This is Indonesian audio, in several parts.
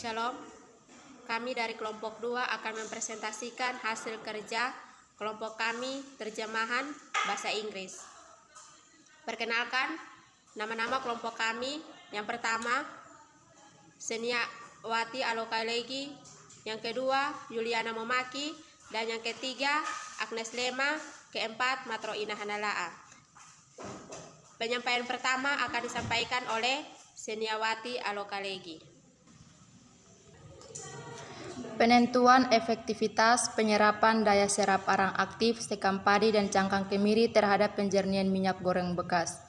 Shalom, kami dari kelompok 2 akan mempresentasikan hasil kerja kelompok kami terjemahan bahasa Inggris. Perkenalkan, nama-nama kelompok kami. Yang pertama, Seniawati Alokalegi. Yang kedua, Juliana Momaki. Dan yang ketiga, Agnes Lema. Keempat, Matro Ina Hanalaa. Penyampaian pertama akan disampaikan oleh Seniawati Alokalegi. Penentuan efektivitas penyerapan daya serap arang aktif, sekam padi, dan cangkang kemiri terhadap penjernihan minyak goreng bekas.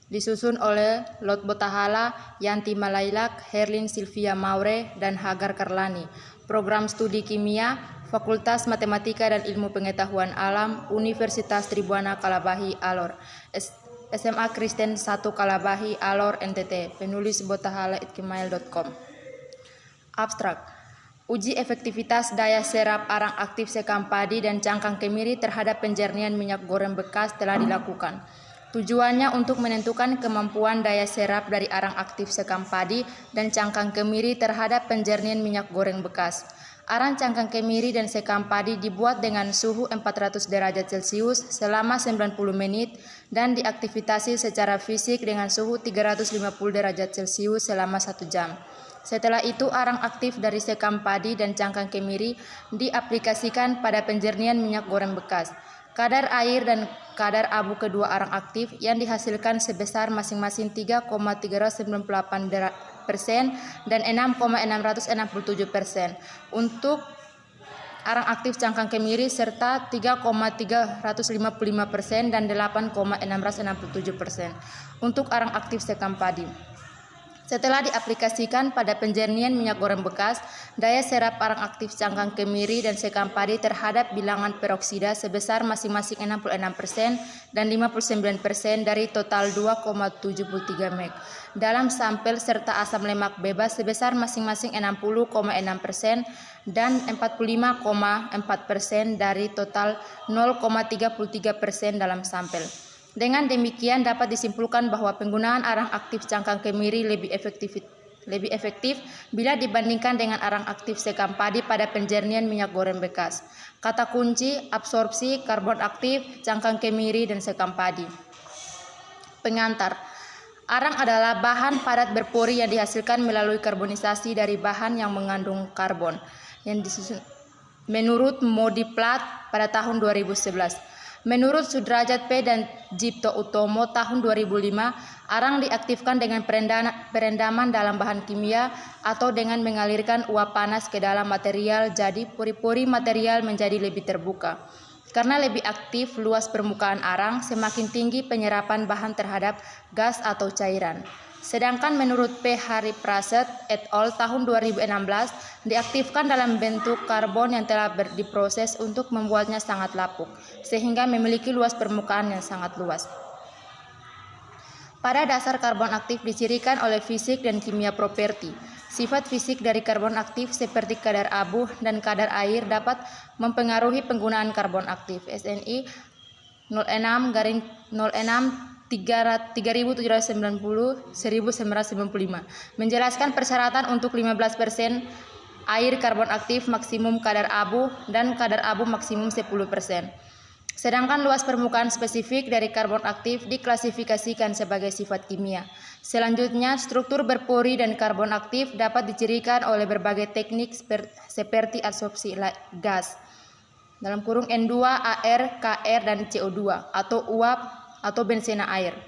Disusun oleh Lot Botahala, Yanti Malailak, Herlin Sylvia Maure, dan Hagar Karlani. Program Studi Kimia, Fakultas Matematika dan Ilmu Pengetahuan Alam, Universitas Tribuana Kalabahi, Alor. SMA Kristen 1 Kalabahi, Alor, NTT. Penulis botahala@gmail.com. Abstrak. Uji efektivitas daya serap arang aktif sekam padi dan cangkang kemiri terhadap penjernihan minyak goreng bekas telah dilakukan. Tujuannya untuk menentukan kemampuan daya serap dari arang aktif sekam padi dan cangkang kemiri terhadap penjernihan minyak goreng bekas. Arang cangkang kemiri dan sekam padi dibuat dengan suhu 400 derajat Celcius selama 90 menit dan diaktifitasi secara fisik dengan suhu 350 derajat Celcius selama 1 jam. Setelah itu, arang aktif dari sekam padi dan cangkang kemiri diaplikasikan pada penjernihan minyak goreng bekas. Kadar air dan kadar abu kedua arang aktif yang dihasilkan sebesar masing-masing 3,398% dan 6,667% untuk arang aktif cangkang kemiri serta 3,355% dan 8,667% untuk arang aktif sekam padi. Setelah diaplikasikan pada penjernihan minyak goreng bekas, daya serap arang aktif cangkang kemiri dan sekam padi terhadap bilangan peroksida sebesar masing-masing 66% dan 59% dari total 2,73 mg dalam sampel serta asam lemak bebas sebesar masing-masing 60,6% dan 45,4% dari total 0,33% dalam sampel. Dengan demikian dapat disimpulkan bahwa penggunaan arang aktif cangkang kemiri lebih efektif bila dibandingkan dengan arang aktif sekam padi pada penjernihan minyak goreng bekas. Kata kunci: absorpsi, karbon aktif, cangkang kemiri, dan sekam padi. Pengantar. Arang adalah bahan padat berpori yang dihasilkan melalui karbonisasi dari bahan yang mengandung karbon yang disusun menurut Modiplat pada tahun 2011. Menurut Sudrajat P. dan Jipto Utomo tahun 2005, arang diaktifkan dengan perendaman dalam bahan kimia atau dengan mengalirkan uap panas ke dalam material, jadi pori-pori material menjadi lebih terbuka. Karena lebih aktif luas permukaan arang, semakin tinggi penyerapan bahan terhadap gas atau cairan. Sedangkan menurut P. Haripraset et al. Tahun 2016, diaktifkan dalam bentuk karbon yang telah diproses untuk membuatnya sangat lapuk, sehingga memiliki luas permukaan yang sangat luas. Pada dasar karbon aktif dicirikan oleh fisik dan kimia properti. Sifat fisik dari karbon aktif seperti kadar abu dan kadar air dapat mempengaruhi penggunaan karbon aktif. SNI 06-3790-1995 menjelaskan persyaratan untuk 15% air karbon aktif maksimum kadar abu dan kadar abu maksimum 10%. Sedangkan luas permukaan spesifik dari karbon aktif diklasifikasikan sebagai sifat kimia. Selanjutnya, struktur berpori dan karbon aktif dapat dicirikan oleh berbagai teknik seperti absorpsi gas (N2, AR, KR, dan CO2) atau uap atau bensena air.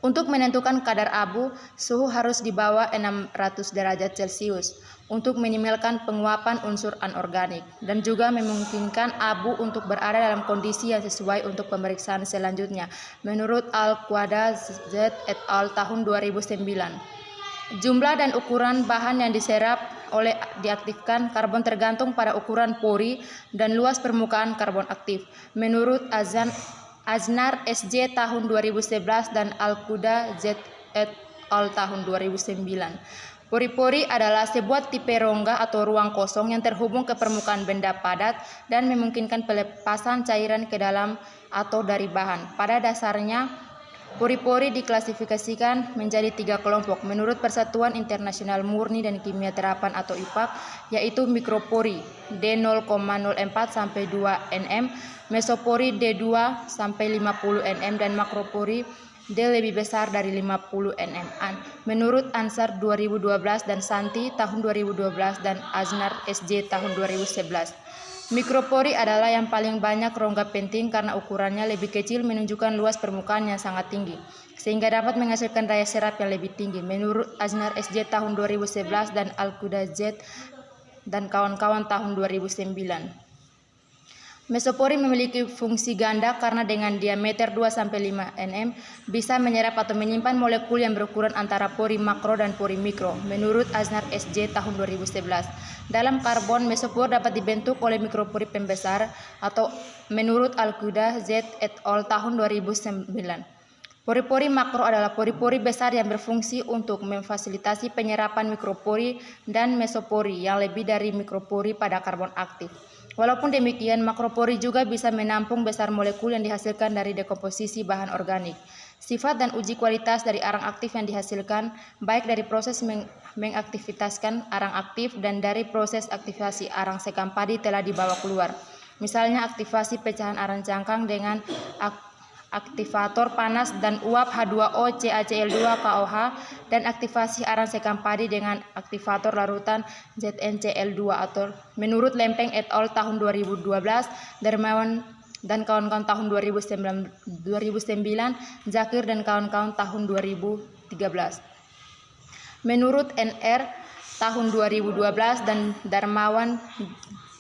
Untuk menentukan kadar abu, suhu harus di bawah 600 derajat Celcius untuk minimalkan penguapan unsur anorganik dan juga memungkinkan abu untuk berada dalam kondisi yang sesuai untuk pemeriksaan selanjutnya menurut Al-Qawada Z et al. Tahun 2009. Jumlah dan ukuran bahan yang diserap oleh diaktifkan karbon tergantung pada ukuran pori dan luas permukaan karbon aktif menurut Aznar SJ tahun 2011 dan Al-Qawada Z et al. Tahun 2009. Pori-pori adalah sebuah tipe rongga atau ruang kosong yang terhubung ke permukaan benda padat dan memungkinkan pelepasan cairan ke dalam atau dari bahan. Pada dasarnya, Pori-pori diklasifikasikan menjadi 3 kelompok menurut Persatuan Internasional Murni dan Kimia Terapan atau IPAK, yaitu mikropori D0,04 sampai 2 nm, mesopori D2 sampai 50 nm, dan makropori D lebih besar dari 50 nm. Menurut Ansar 2012 dan Santi tahun 2012 dan Aznar SJ tahun 2011. Mikropori adalah yang paling banyak rongga penting karena ukurannya lebih kecil, menunjukkan luas permukaan yang sangat tinggi, sehingga dapat menghasilkan daya serap yang lebih tinggi. Menurut Aznar SJ tahun 2011 dan Al-Quda Z dan kawan-kawan tahun 2009. Mesopori memiliki fungsi ganda karena dengan diameter 2-5 nm bisa menyerap atau menyimpan molekul yang berukuran antara pori makro dan pori mikro. Menurut Aznar SJ tahun 2011. Dalam karbon, mesopor dapat dibentuk oleh mikropori pembesar atau menurut Al-Quda Z et al. Tahun 2009. Pori-pori makro adalah pori-pori besar yang berfungsi untuk memfasilitasi penyerapan mikropori dan mesopori yang lebih dari mikropori pada karbon aktif. Walaupun demikian, makropori juga bisa menampung besar molekul yang dihasilkan dari dekomposisi bahan organik. Sifat dan uji kualitas dari arang aktif yang dihasilkan, baik dari proses mengaktivitaskan arang aktif dan dari proses aktivasi arang sekam padi telah dibawa keluar. Misalnya aktivasi pecahan arang cangkang dengan aktivator panas dan uap H2O CaCl2 KOH, dan aktivasi arang sekam padi dengan aktivator larutan ZnCl2 atau menurut Lempeng et al. Tahun 2012, Dermawan dan kawan-kawan tahun 2009, Zakir dan kawan-kawan tahun 2013. Menurut NR tahun 2012 dan Darmawan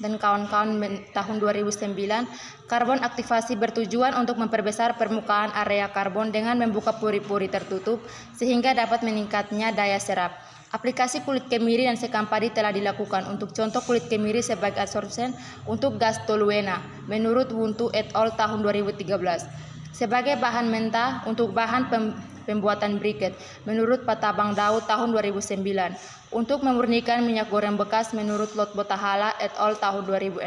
dan kawan-kawan tahun 2009, karbon aktivasi bertujuan untuk memperbesar permukaan area karbon dengan membuka pori-pori tertutup sehingga dapat meningkatnya daya serap. Aplikasi kulit kemiri dan sekam padi telah dilakukan. Untuk contoh kulit kemiri sebagai adsorpsen untuk gas toluena menurut Wuntu et al. Tahun 2013. Sebagai bahan mentah untuk bahan pembuatan briket menurut Patabang Daud tahun 2009. Untuk memurnikan minyak goreng bekas menurut Lot Botahala et al. Tahun 2016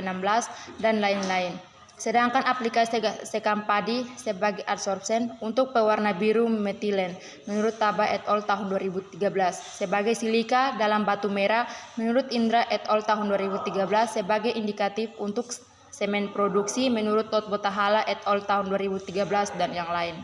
dan lain-lain. Sedangkan aplikasi sekam padi sebagai adsorpsen untuk pewarna biru metilen menurut Taba et al. Tahun 2013. Sebagai silika dalam batu merah menurut Indra et al. Tahun 2013. Sebagai indikatif untuk semen produksi menurut Lot Botahala et al. Tahun 2013 dan yang lain.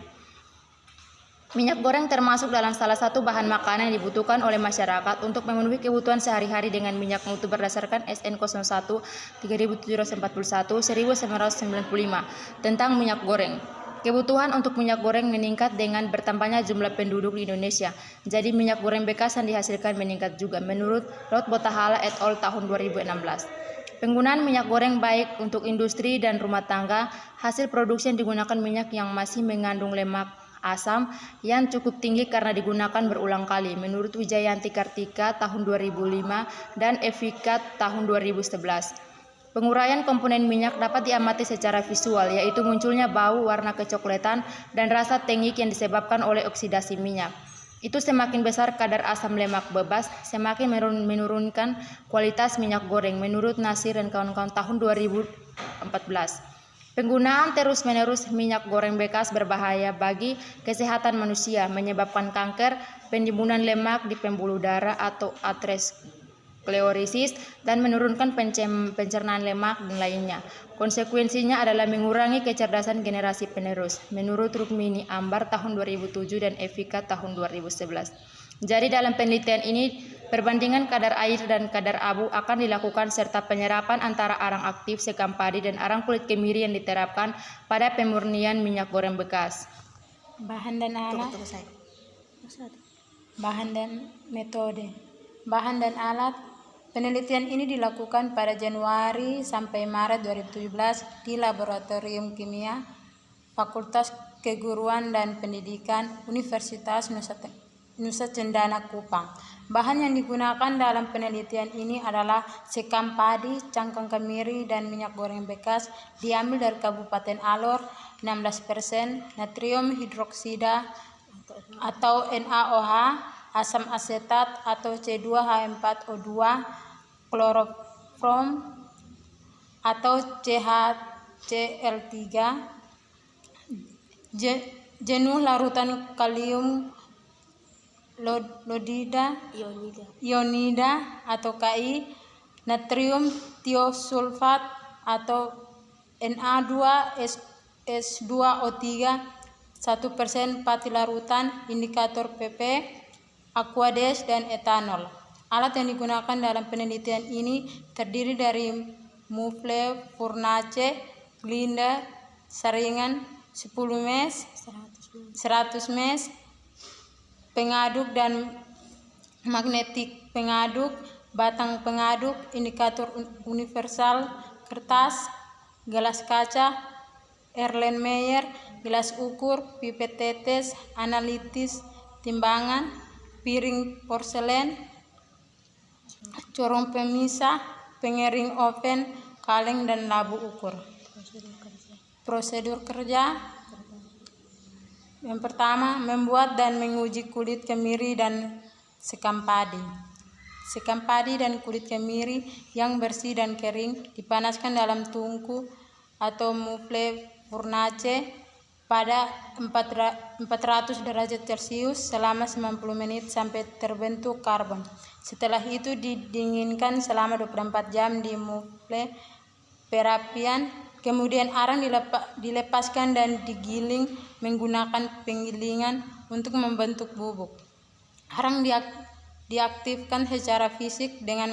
Minyak goreng termasuk dalam salah satu bahan makanan yang dibutuhkan oleh masyarakat untuk memenuhi kebutuhan sehari-hari dengan minyak mutu berdasarkan SN 01 3741 1995 tentang minyak goreng. Kebutuhan untuk minyak goreng meningkat dengan bertambahnya jumlah penduduk di Indonesia. Jadi minyak goreng bekas yang dihasilkan meningkat juga menurut Lot Botahala et al. Tahun 2016. Penggunaan minyak goreng baik untuk industri dan rumah tangga, hasil produksi yang digunakan minyak yang masih mengandung lemak asam yang cukup tinggi karena digunakan berulang kali menurut Wijayanti Kartika tahun 2005 dan Evikat tahun 2011. Penguraian komponen minyak dapat diamati secara visual, yaitu munculnya bau, warna kecoklatan, dan rasa tengik yang disebabkan oleh oksidasi minyak. Itu semakin besar kadar asam lemak bebas, semakin menurunkan kualitas minyak goreng menurut Nasir dan kawan-kawan tahun 2014. Penggunaan terus-menerus minyak goreng bekas berbahaya bagi kesehatan manusia, menyebabkan kanker, penimbunan lemak di pembuluh darah atau aterosklerosis, dan menurunkan pencernaan lemak dan lainnya. Konsekuensinya adalah mengurangi kecerdasan generasi penerus, menurut Rukmini Ambar tahun 2007 dan Evika tahun 2011. Jadi dalam penelitian ini, perbandingan kadar air dan kadar abu akan dilakukan serta penyerapan antara arang aktif sekam padi dan arang kulit kemiri yang diterapkan pada pemurnian minyak goreng bekas. Bahan dan alat. Bahan dan metode. Bahan dan alat. Penelitian ini dilakukan pada Januari sampai Maret 2017 di Laboratorium Kimia Fakultas Keguruan dan Pendidikan Universitas Nusa Cendana Kupang. Bahan yang digunakan dalam penelitian ini adalah sekam padi, cangkang kemiri, dan minyak goreng bekas diambil dari Kabupaten Alor 16%, natrium hidroksida atau NaOH, asam asetat atau C2H4O2, klorofrom atau CHCl3, jenuh larutan kalium ionida atau Ki, natrium tiosulfat atau Na2S2O3, 1% pati larutan, indikator PP, Aquades, dan etanol. Alat yang digunakan dalam penelitian ini terdiri dari mufle, furnace, glinder, saringan 10 mes, 100 mes, pengaduk dan magnetik pengaduk, batang pengaduk, indikator universal, kertas, gelas kaca, Erlenmeyer, gelas ukur, pipet tetes, analitis, timbangan, piring porselen, corong pemisah, pengering oven, kaleng, dan labu ukur. Prosedur kerja. Yang pertama, membuat dan menguji kulit kemiri dan sekam padi. Sekam padi dan kulit kemiri yang bersih dan kering dipanaskan dalam tungku atau mufle furnace pada 400 derajat Celcius selama 90 menit sampai terbentuk karbon. Setelah itu didinginkan selama 24 jam di mufle perapian. Kemudian arang dilepaskan dan digiling menggunakan penggilingan untuk membentuk bubuk. Arang diaktifkan secara fisik dengan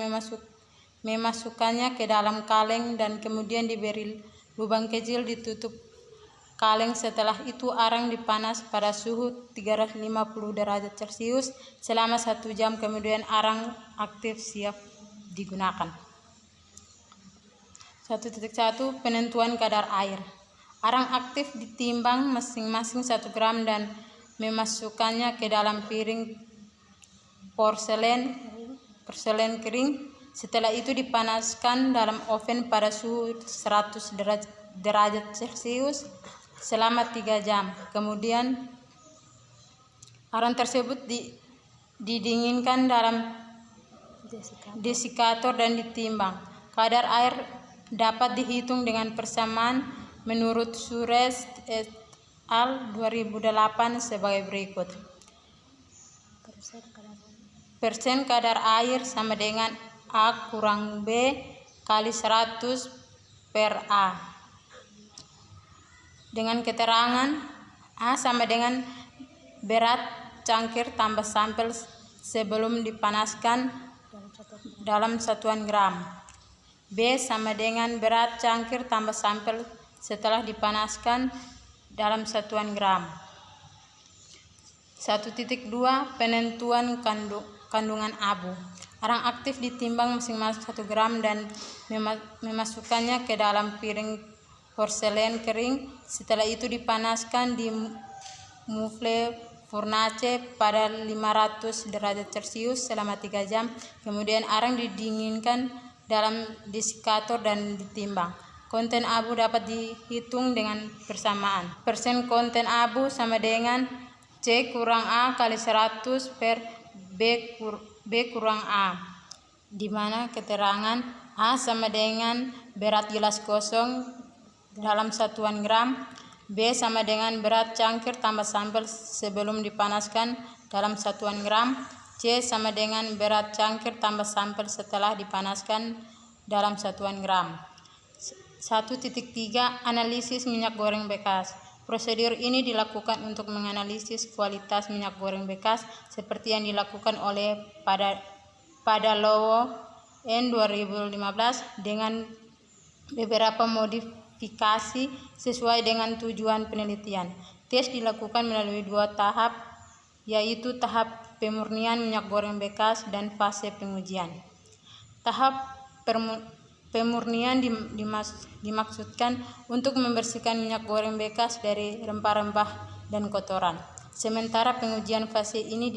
memasukkannya ke dalam kaleng dan kemudian diberi lubang kecil ditutup kaleng. Setelah itu arang dipanas pada suhu 350 derajat Celcius selama 1 jam, kemudian arang aktif siap digunakan. 1.1 Penentuan kadar air. Arang aktif ditimbang masing-masing 1 gram dan memasukkannya ke dalam piring porselen kering. Setelah itu dipanaskan dalam oven pada suhu 100 derajat Celcius selama 3 jam. Kemudian arang tersebut didinginkan dalam desikator dan ditimbang. Kadar air dapat dihitung dengan persamaan menurut Suresh et al. 2008 sebagai berikut. Persen kadar air sama dengan A kurang B kali 100 per A. Dengan keterangan A sama dengan berat cangkir tambah sampel sebelum dipanaskan dalam satuan gram. B sama dengan berat cangkir tambah sampel setelah dipanaskan dalam satuan gram. 1.2 Penentuan kandungan abu. Arang aktif ditimbang masing-masing 1 gram dan memasukkannya ke dalam piring porselen kering. Setelah itu dipanaskan di mufle furnace pada 500 derajat Celcius selama 3 jam. Kemudian arang didinginkan dalam desikator dan ditimbang. Konten abu dapat dihitung dengan persamaan. Persen konten abu sama dengan C kurang A kali 100 per B kurang A, di mana keterangan A sama dengan berat gelas kosong dalam satuan gram, B sama dengan berat cangkir tambah sampel sebelum dipanaskan dalam satuan gram, C sama dengan berat cangkir tambah sampel setelah dipanaskan dalam satuan gram. 1.3 Analisis minyak goreng bekas. Prosedur ini dilakukan untuk menganalisis kualitas minyak goreng bekas seperti yang dilakukan oleh Padalowo N 2015 dengan beberapa modifikasi sesuai dengan tujuan penelitian. Tes dilakukan melalui 2 tahap, yaitu tahap pemurnian minyak goreng bekas dan fase pengujian. Tahap pemurnian dimaksudkan untuk membersihkan minyak goreng bekas dari rempah-rempah dan kotoran. Sementara pengujian fase ini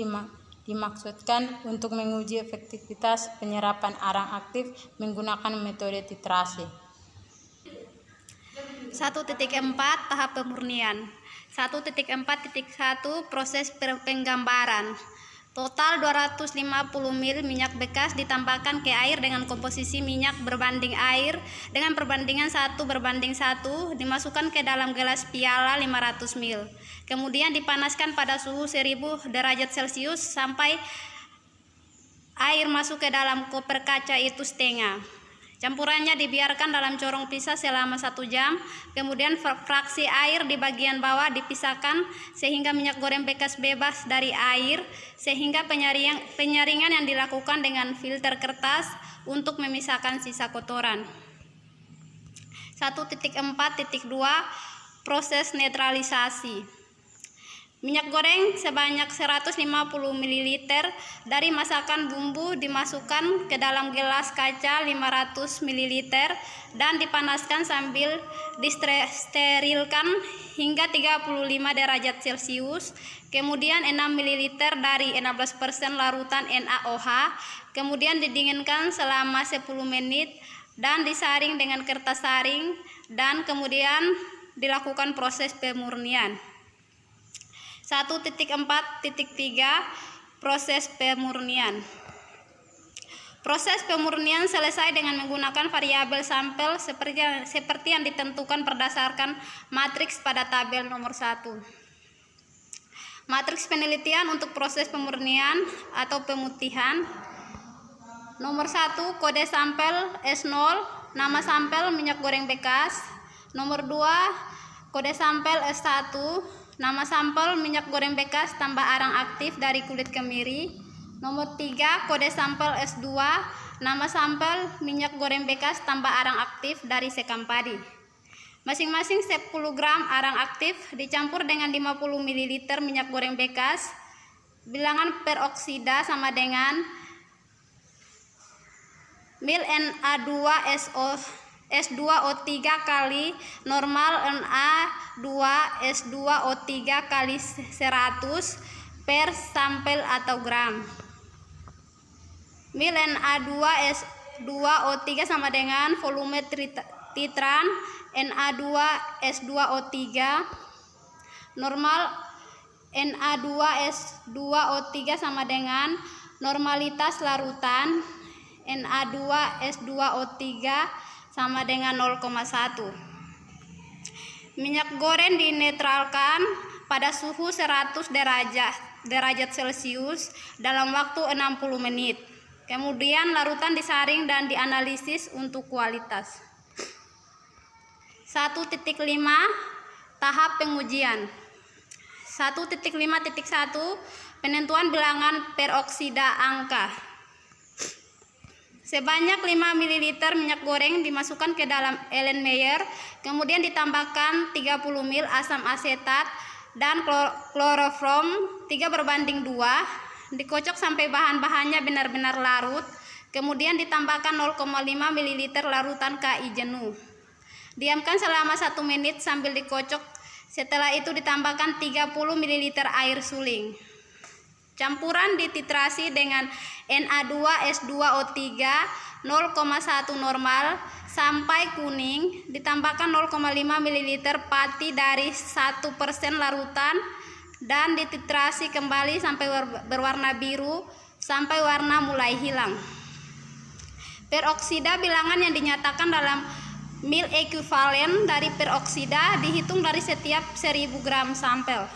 dimaksudkan untuk menguji efektivitas penyerapan arang aktif menggunakan metode titrasi. 1.4 Tahap pemurnian. 1.4.1 Proses penggambaran. Total 250 ml minyak bekas ditambahkan ke air dengan komposisi minyak berbanding air dengan perbandingan 1:1, dimasukkan ke dalam gelas piala 500 ml. Kemudian dipanaskan pada suhu 1000 derajat Celcius sampai air masuk ke dalam koper kaca itu setengah. Campurannya dibiarkan dalam corong pisah selama 1 jam, kemudian fraksi air di bagian bawah dipisahkan sehingga minyak goreng bekas bebas dari air, sehingga penyaringan yang dilakukan dengan filter kertas untuk memisahkan sisa kotoran. 1.4.2 Proses netralisasi. Minyak goreng sebanyak 150 ml dari masakan bumbu dimasukkan ke dalam gelas kaca 500 ml dan dipanaskan sambil disterilkan hingga 35 derajat Celcius. Kemudian 6 ml dari 16% larutan NaOH, kemudian didinginkan selama 10 menit dan disaring dengan kertas saring dan kemudian dilakukan proses pemurnian. 1.4.3 Proses pemurnian. Proses pemurnian selesai dengan menggunakan variabel sampel seperti yang ditentukan berdasarkan matriks pada tabel nomor 1. Matriks penelitian untuk proses pemurnian atau pemutihan. Nomor 1, kode sampel S0, nama sampel minyak goreng bekas. Nomor 2, kode sampel S1, nama sampel minyak goreng bekas tambah arang aktif dari kulit kemiri. Nomor 3, kode sampel S2, nama sampel minyak goreng bekas tambah arang aktif dari sekam padi. Masing-masing 10 gram arang aktif dicampur dengan 50 ml minyak goreng bekas. Bilangan peroksida sama dengan mil Na2SO2O3 kali normal Na2S2O3 kali 100 per sampel atau gram. Mil Na2S2O3 sama dengan volume titran Na2S2O3 normal Na2S2O3 sama dengan normalitas larutan Na2S2O3 sama dengan 0,1. Minyak goreng dinetralkan pada suhu 100 derajat Celcius dalam waktu 60 menit. Kemudian larutan disaring dan dianalisis untuk kualitas. 1.5 Tahap pengujian. 1.5.1 Penentuan bilangan peroksida angka. Sebanyak 5 ml minyak goreng dimasukkan ke dalam Erlenmeyer, kemudian ditambahkan 30 ml asam asetat dan kloroform 3:2, dikocok sampai bahan-bahannya benar-benar larut, kemudian ditambahkan 0,5 ml larutan KI jenuh. Diamkan selama 1 menit sambil dikocok, setelah itu ditambahkan 30 ml air suling. Campuran dititrasi dengan Na2S2O3 0,1 normal sampai kuning, ditambahkan 0,5 ml pati dari 1% larutan dan dititrasi kembali sampai berwarna biru sampai warna mulai hilang. Peroksida bilangan yang dinyatakan dalam mil ekuivalen dari peroksida dihitung dari setiap 1000 gram sampel.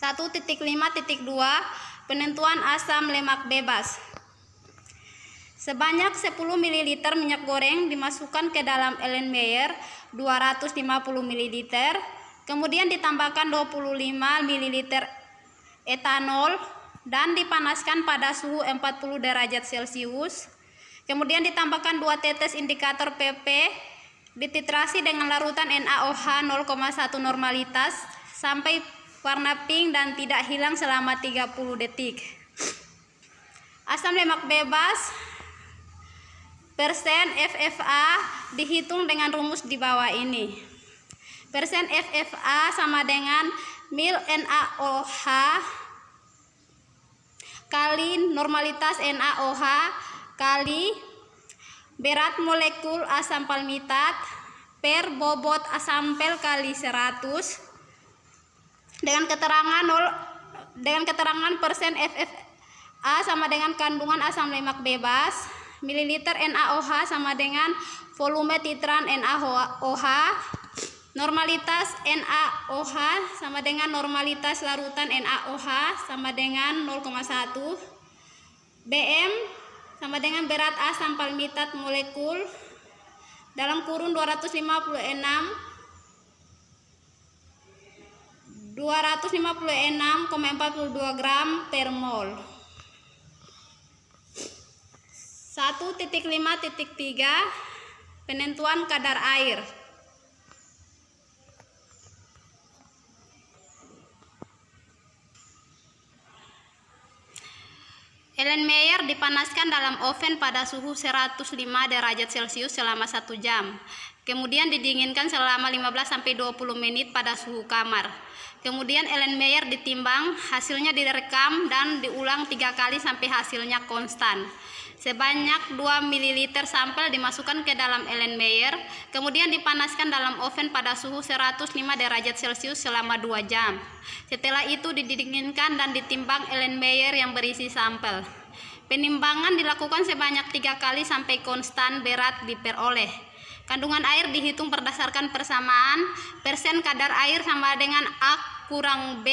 1.5.2 Penentuan asam lemak bebas. Sebanyak 10 ml minyak goreng dimasukkan ke dalam Erlenmeyer 250 ml, kemudian ditambahkan 25 ml etanol dan dipanaskan pada suhu 40 derajat Celcius. Kemudian ditambahkan 2 tetes indikator PP, dititrasi dengan larutan NaOH 0,1 normalitas sampai warna pink dan tidak hilang selama 30 detik. Asam lemak bebas persen FFA dihitung dengan rumus di bawah ini. Persen FFA sama dengan mil NaOH kali normalitas NaOH kali berat molekul asam palmitat per bobot sampel kali 100 dengan keterangan dengan keterangan persen FFA sama dengan kandungan asam lemak bebas, mililiter NaOH sama dengan volume titran NaOH, normalitas NaOH sama dengan normalitas larutan NaOH sama dengan 0,1, Bm sama dengan berat asam palmitat molekul dalam kurun 256,42 gram per mol. 1.5.3 penentuan kadar air. Erlenmeyer dipanaskan dalam oven pada suhu 105 derajat Celcius selama 1 jam. Kemudian didinginkan selama 15-20 menit pada suhu kamar. Kemudian Erlenmeyer ditimbang, hasilnya direkam dan diulang 3 kali sampai hasilnya konstan. Sebanyak 2 ml sampel dimasukkan ke dalam Erlenmeyer, kemudian dipanaskan dalam oven pada suhu 105 derajat Celcius selama 2 jam. Setelah itu didinginkan dan ditimbang Erlenmeyer yang berisi sampel. Penimbangan dilakukan sebanyak 3 kali sampai konstan berat diperoleh. Kandungan air dihitung berdasarkan persamaan persen kadar air sama dengan A kurang B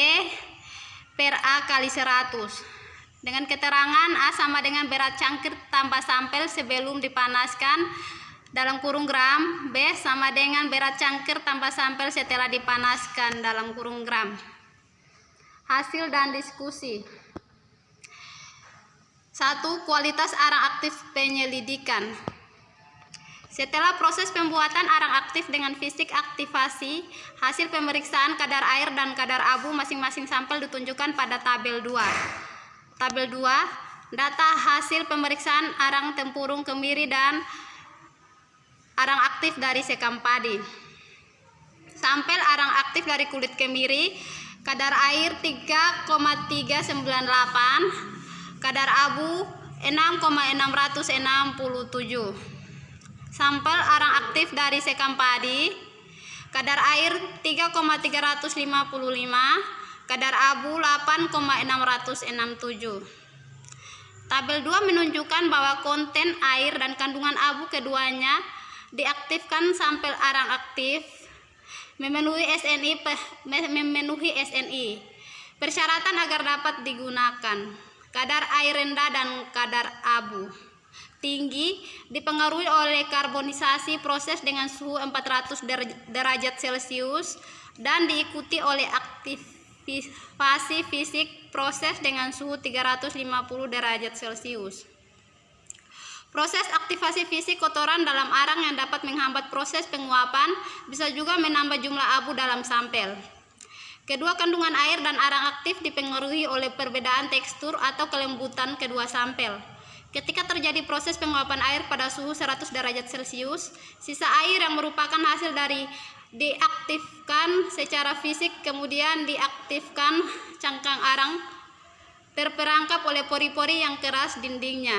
per A kali 100. Dengan keterangan A sama dengan berat cangkir tambah sampel sebelum dipanaskan dalam kurung gram, B sama dengan berat cangkir tambah sampel setelah dipanaskan dalam kurung gram. Hasil dan diskusi. 1. Kualitas arang aktif penyelidikan. Setelah proses pembuatan arang aktif dengan fisik aktivasi, hasil pemeriksaan kadar air dan kadar abu masing-masing sampel ditunjukkan pada tabel 2. Tabel 2, data hasil pemeriksaan arang tempurung kemiri dan arang aktif dari sekam padi. Sampel arang aktif dari kulit kemiri, kadar air 3,398, kadar abu 6,667. Sampel arang aktif dari sekam padi, kadar air 3,355, kadar abu 8,667. Tabel 2 menunjukkan bahwa konten air dan kandungan abu keduanya diaktifkan sampel arang aktif memenuhi SNI. Persyaratan agar dapat digunakan: kadar air rendah dan kadar abu tinggi dipengaruhi oleh karbonisasi proses dengan suhu 400 derajat Celcius dan diikuti oleh aktivasi fisik proses dengan suhu 350 derajat Celcius. Proses aktivasi fisik kotoran dalam arang yang dapat menghambat proses penguapan bisa juga menambah jumlah abu dalam sampel. Kedua kandungan air dan arang aktif dipengaruhi oleh perbedaan tekstur atau kelembutan kedua sampel. Ketika terjadi proses penguapan air pada suhu 100 derajat Celcius, sisa air yang merupakan hasil dari diaktifkan secara fisik kemudian diaktifkan cangkang arang terperangkap oleh pori-pori yang keras dindingnya.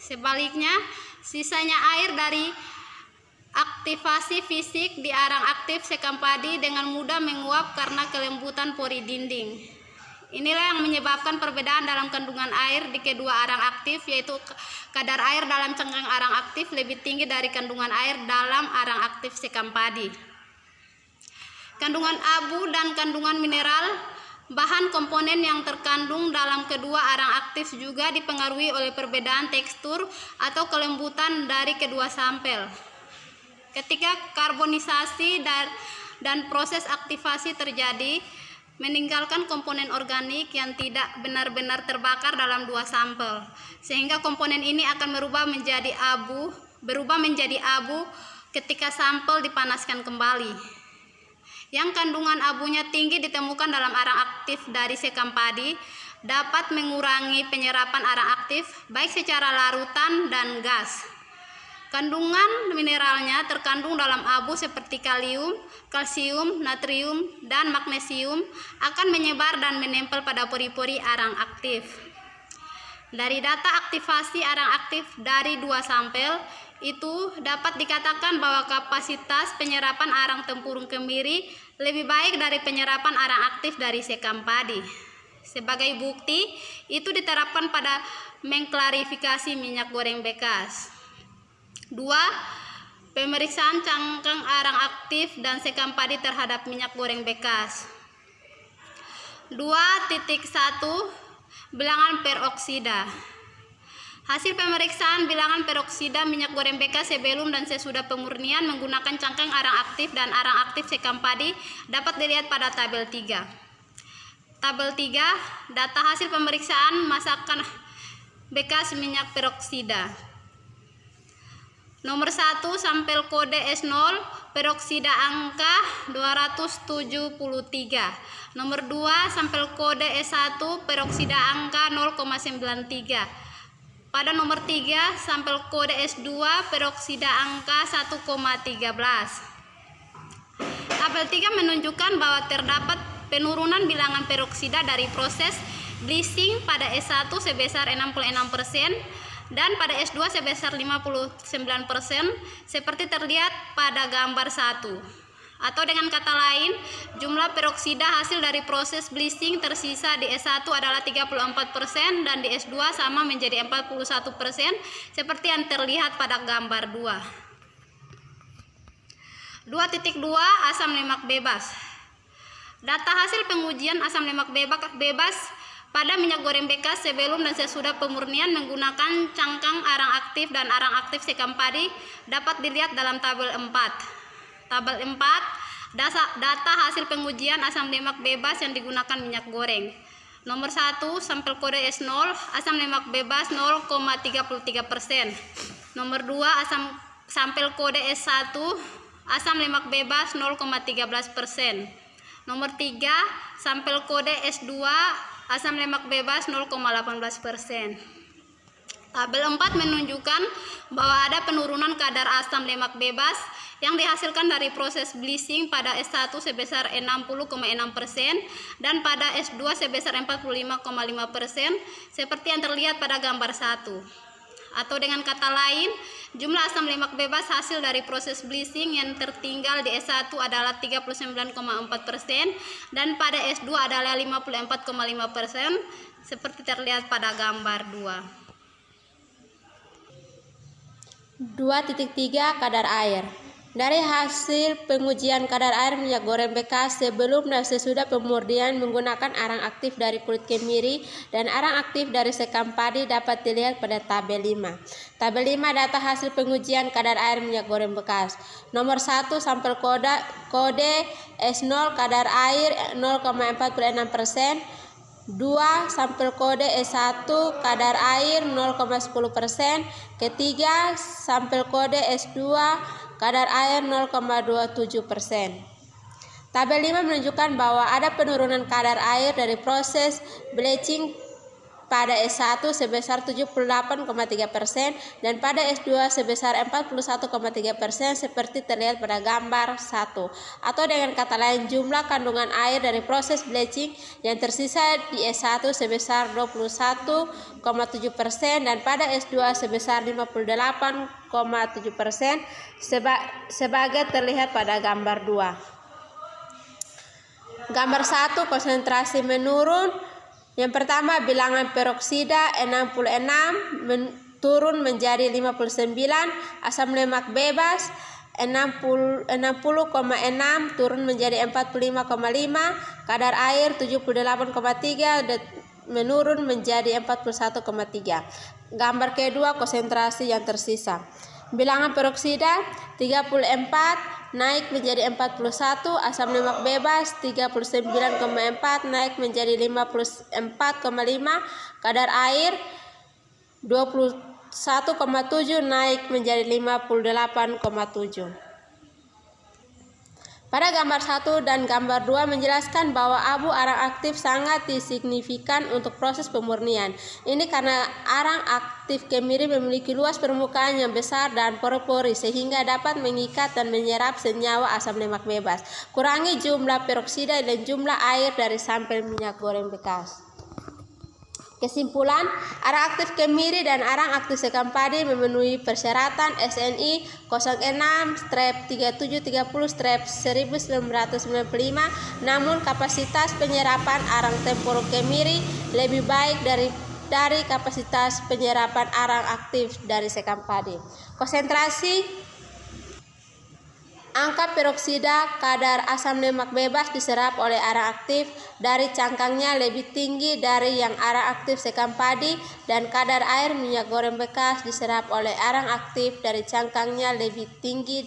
Sebaliknya, sisanya air dari aktivasi fisik di arang aktif sekam padi dengan mudah menguap karena kelembutan pori dinding. Inilah yang menyebabkan perbedaan dalam kandungan air di kedua arang aktif, yaitu kadar air dalam cangkang arang aktif lebih tinggi dari kandungan air dalam arang aktif sekam padi. Kandungan abu dan kandungan mineral, bahan komponen yang terkandung dalam kedua arang aktif juga dipengaruhi oleh perbedaan tekstur atau kelembutan dari kedua sampel. Ketika karbonisasi dan proses aktivasi terjadi, meninggalkan komponen organik yang tidak benar-benar terbakar dalam dua sampel, sehingga komponen ini akan berubah menjadi abu ketika sampel dipanaskan kembali. Yang kandungan abunya tinggi ditemukan dalam arang aktif dari sekam padi dapat mengurangi penyerapan arang aktif baik secara larutan dan gas. Kandungan mineralnya terkandung dalam abu seperti kalium, kalsium, natrium, dan magnesium akan menyebar dan menempel pada pori-pori arang aktif. Dari data aktivasi arang aktif dari dua sampel itu dapat dikatakan bahwa kapasitas penyerapan arang tempurung kemiri lebih baik dari penyerapan arang aktif dari sekam padi. Sebagai bukti, itu diterapkan pada mengklarifikasi minyak goreng bekas. 2. Pemeriksaan cangkang arang aktif dan sekam padi terhadap minyak goreng bekas. 2.1 Bilangan peroksida. Hasil pemeriksaan bilangan peroksida minyak goreng bekas sebelum dan sesudah pemurnian menggunakan cangkang arang aktif dan arang aktif sekam padi dapat dilihat pada tabel 3. Tabel 3, data hasil pemeriksaan masakan bekas minyak peroksida. Nomor 1, sampel kode S0, peroksida angka 273. Nomor 2, sampel kode S1, peroksida angka 0,93. Pada nomor 3, sampel kode S2, peroksida angka 1,13. Tabel 3 menunjukkan bahwa terdapat penurunan bilangan peroksida dari proses bleaching pada S1 sebesar 66% dan pada S2 sebesar 59% seperti terlihat pada gambar 1. Atau dengan kata lain, jumlah peroksida hasil dari proses bleaching tersisa di S1 adalah 34% dan di S2 sama menjadi 41% seperti yang terlihat pada gambar 2. 2.2 Asam lemak bebas. Data hasil pengujian asam lemak bebas pada minyak goreng bekas sebelum dan sesudah pemurnian menggunakan cangkang arang aktif dan arang aktif sekam padi dapat dilihat dalam tabel 4. Tabel 4, data hasil pengujian asam lemak bebas yang digunakan minyak goreng. Nomor 1, sampel kode S0, asam lemak bebas 0,33%. Nomor 2, sampel kode S1, asam lemak bebas 0,13%. Nomor 3, sampel kode S2, asam lemak bebas 0,18%. Tabel 4 menunjukkan bahwa ada penurunan kadar asam lemak bebas yang dihasilkan dari proses bleaching pada S1 sebesar 60,6% dan pada S2 sebesar 45,5% seperti yang terlihat pada gambar 1. Atau dengan kata lain, jumlah asam lemak bebas hasil dari proses bleaching yang tertinggal di S1 adalah 39,4% dan pada S2 adalah 54,5% seperti terlihat pada gambar 2. 2.3 Kadar air. Dari hasil pengujian kadar air minyak goreng bekas sebelum dan sesudah pemurnian menggunakan arang aktif dari kulit kemiri dan arang aktif dari sekam padi dapat dilihat pada tabel 5. Tabel 5 data hasil pengujian kadar air minyak goreng bekas. Nomor 1, sampel kode S0 kadar air 0,46%. 2. Sampel kode S1 kadar air 0,10%. Ketiga, sampel kode S2 kadar air 0,27%. Tabel 5 menunjukkan bahwa ada penurunan kadar air dari proses bleaching pada S1 sebesar 78,3% dan pada S2 sebesar 41,3% seperti terlihat pada gambar 1. Atau dengan kata lain, jumlah kandungan air dari proses bleaching yang tersisa di S1 sebesar 21,7% dan pada S2 sebesar 58,7% sebagai terlihat pada gambar 2. Gambar 1, konsentrasi menurun. Yang pertama, bilangan peroksida 66 turun menjadi 59, asam lemak bebas 60,6 turun menjadi 45,5, kadar air 78,3 menurun menjadi 41,3. Gambar kedua, konsentrasi yang tersisa. Bilangan peroksida 34 naik menjadi 41, asam lemak bebas 39,4 naik menjadi 54,5, kadar air 21,7 naik menjadi 58,7. Pada gambar 1 dan gambar 2 menjelaskan bahwa abu arang aktif sangat signifikan untuk proses pemurnian. Ini karena arang aktif kemiri memiliki luas permukaan yang besar dan pori-pori sehingga dapat mengikat dan menyerap senyawa asam lemak bebas. Kurangi jumlah peroksida dan jumlah air dari sampel minyak goreng bekas. Kesimpulan, arang aktif kemiri dan arang aktif sekam padi memenuhi persyaratan SNI 06-3730-1995, namun kapasitas penyerapan arang tempurung kemiri lebih baik dari kapasitas penyerapan arang aktif dari sekam padi. Konsentrasi angka peroksida kadar asam lemak bebas diserap oleh arang aktif dari cangkangnya lebih tinggi dari yang arang aktif sekam padi, dan kadar air minyak goreng bekas diserap oleh arang aktif dari cangkangnya lebih tinggi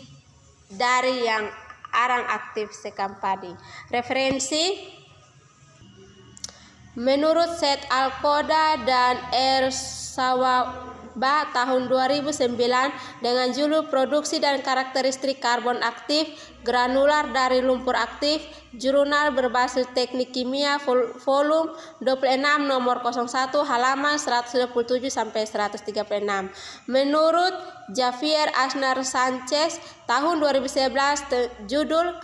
dari yang arang aktif sekam padi. Referensi: menurut Set Al-Qoda dan Ersawaba tahun 2009 dengan judul Produksi dan Karakteristik Karbon Aktif Granular dari Lumpur Aktif, jurnal berbasis teknik kimia, volume 26 nomor 01 halaman 127-136. Menurut Javier Aznar Sanchez tahun 2011, judul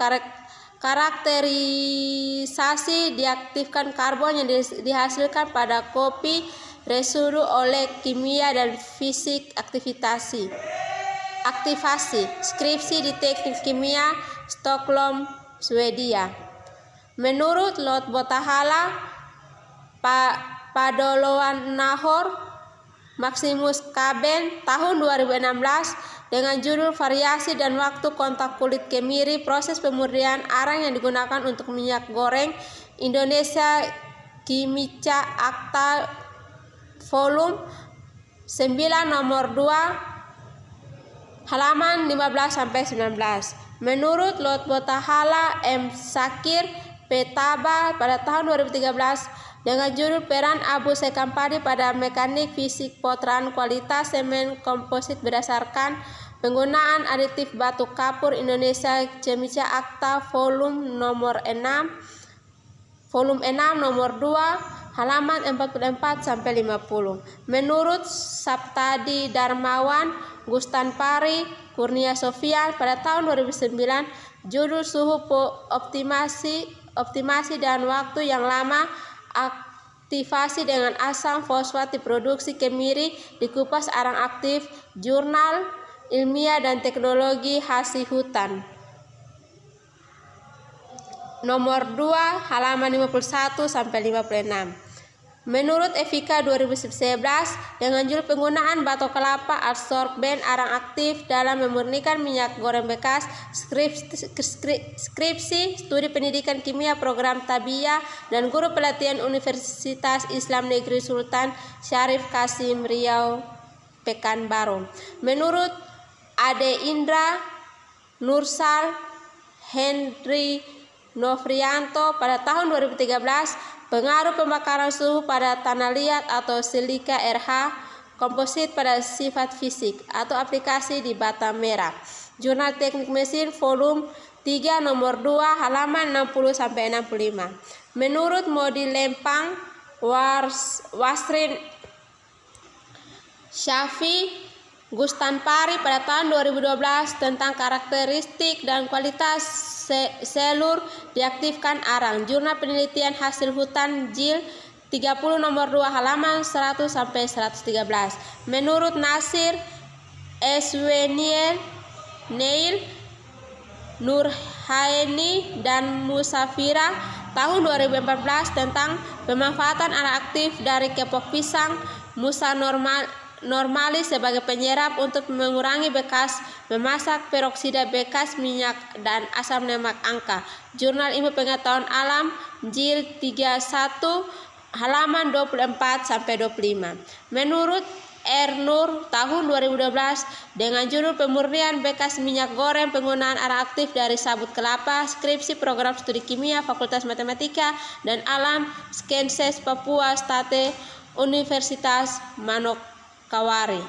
Karakterisasi diaktifkan karbon yang dihasilkan pada kopi residu oleh kimia dan fisik aktivasi. Skripsi di Teknik Kimia, Stockholm, Swedia. Menurut Lot Botahala, Padoloan Nahor, Maximus Kaben tahun 2016 dengan judul Variasi dan Waktu Kontak Kulit Kemiri, Proses Pemurnian Arang yang digunakan untuk minyak goreng, Indonesia Kimia Akta volume 9 nomor 2 halaman 15-19. Menurut Lot Botahala, M. Sakir, P. Taba pada tahun 2013 dengan judul Peran Abu Sekam Padi pada Mekanik Fisik Potran Kualitas Semen Komposit Berdasarkan Penggunaan Aditif Batu Kapur, Indonesia Kimia Akta volume 6 nomor 2 halaman 44-50. Menurut Saptadi Darmawan, Gustan Pari, Kurnia Sofian pada tahun 2009, judul Suhu optimasi dan waktu yang lama aktivasi dengan asam fosfat diproduksi kemiri di kupas arang aktif, jurnal Ilmiah dan Teknologi Hasil Hutan nomor 2 halaman 51-56. Menurut Evika 2011 dengan judul Penggunaan batok kelapa adsorben arang aktif dalam memurnikan minyak goreng bekas, skripsi studi pendidikan kimia program Tabiyah dan guru pelatihan Universitas Islam Negeri Sultan Syarif Kasim Riau Pekanbaru. Menurut Ade Indra Nursal Henry Novrianto pada tahun 2013, pengaruh pembakaran suhu pada tanah liat atau silika RH komposit pada sifat fisik atau aplikasi di bata merah. Jurnal Teknik Mesin volume 3 nomor 2 halaman 60-65. Menurut Modi Lempang, Wasrin Syafi, Gustan Pari pada tahun 2012 tentang karakteristik dan kualitas selur diaktifkan arang. Jurnal Penelitian Hasil Hutan Jil 30 nomor 2 halaman 100-113. Menurut Nasir Esweniel, Neil Nurhaini dan Musafira tahun 2014 tentang pemanfaatan arang aktif dari kepok pisang Musa normalis sebagai penyerap untuk mengurangi bekas memasak, peroksida bekas minyak dan asam lemak angka. Jurnal Ilmu Pengetahuan Alam Jil 31 halaman 24-25. Menurut Ernur tahun 2012 dengan judul Pemurnian Bekas Minyak Goreng Penggunaan Arang Aktif dari Sabut Kelapa, skripsi program studi kimia Fakultas Matematika dan Alam Skenses Papua State Universitas Manokwari.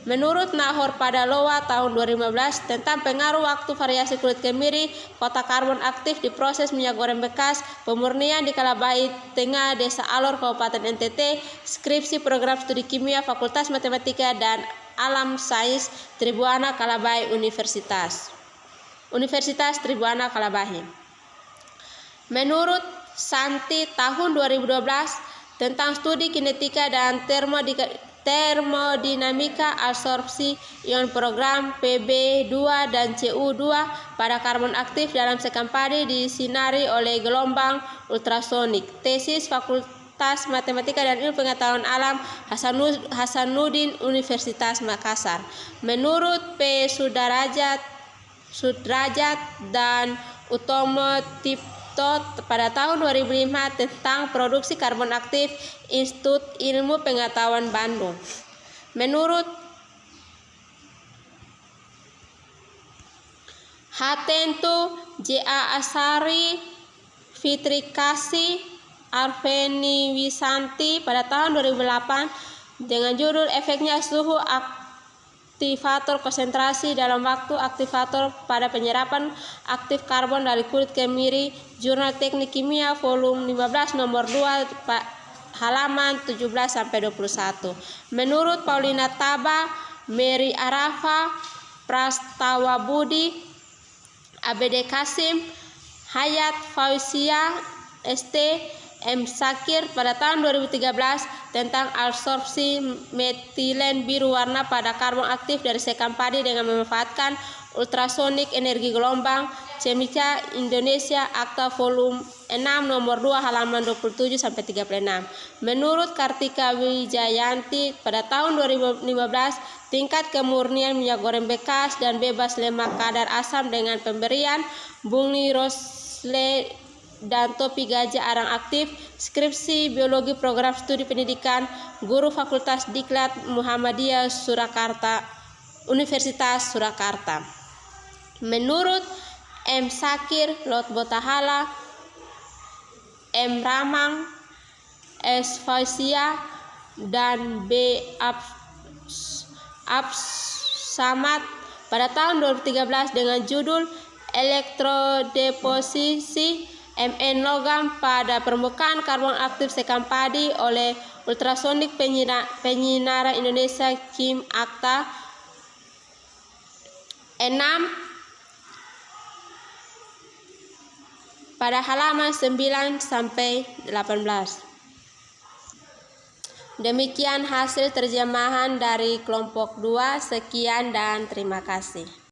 Menurut Nahor Padaloa tahun 2015 tentang pengaruh waktu variasi kulit kemiri kota karbon aktif di proses minyak goreng bekas pemurnian di Kalabai Tengah Desa Alor Kabupaten NTT, skripsi program studi kimia Fakultas Matematika dan Alam Sains Tribuana Kalabai Universitas Tribuana Kalabai. Menurut Santi tahun 2012 tentang studi kinetika dan termodinamika absorpsi ion program Pb2 dan Cu2 pada karbon aktif dalam sekam padi disinari oleh gelombang ultrasonik. Tesis Fakultas Matematika dan Ilmu Pengetahuan Alam Hasanuddin Universitas Makassar. Menurut P. Sudrajat dan Utomo Tipto pada tahun 2005 tentang produksi karbon aktif Institut Ilmu Pengetahuan Bandung. Menurut Hatentu, J.A. Asari, Fitri Kasih, Arveni Wisanti pada tahun 2008 dengan judul Efeknya Suhu Aktivator Konsentrasi dalam Waktu Aktivator pada Penyerapan Aktif Karbon dari Kulit Kemiri, Jurnal Teknik Kimia volume 15 nomor 2 halaman 17-21. Menurut Paulina Taba, Mary Arafa, Prastawa Budi, ABD Kasim, Hayat Fauzia, ST, M. Sakir pada tahun 2013 tentang absorpsi metilen biru warna pada karbon aktif dari sekam padi dengan memanfaatkan ultrasonik energi gelombang, Cemika Indonesia Akta volume 6 nomor 2 halaman 27-36. Menurut Kartika Wijayanti pada tahun 2015 tingkat kemurnian minyak goreng bekas dan bebas lemak kadar asam dengan pemberian Bungni Rosle dan topi gajah arang aktif, skripsi biologi program studi pendidikan, guru Fakultas Diklat Muhammadiyah Surakarta, Universitas Surakarta. Menurut M. Sakir, Lot Botahala, M. Ramang, S. Fauzia, dan B. Samad pada tahun 2013 dengan judul Elektrodeposisi Mn logam pada permukaan karbon aktif sekam padi oleh ultrasonik penyinaran Indonesia Kim Akta 6 pada halaman 9-18. Demikian hasil terjemahan dari kelompok 2. Sekian dan terima kasih.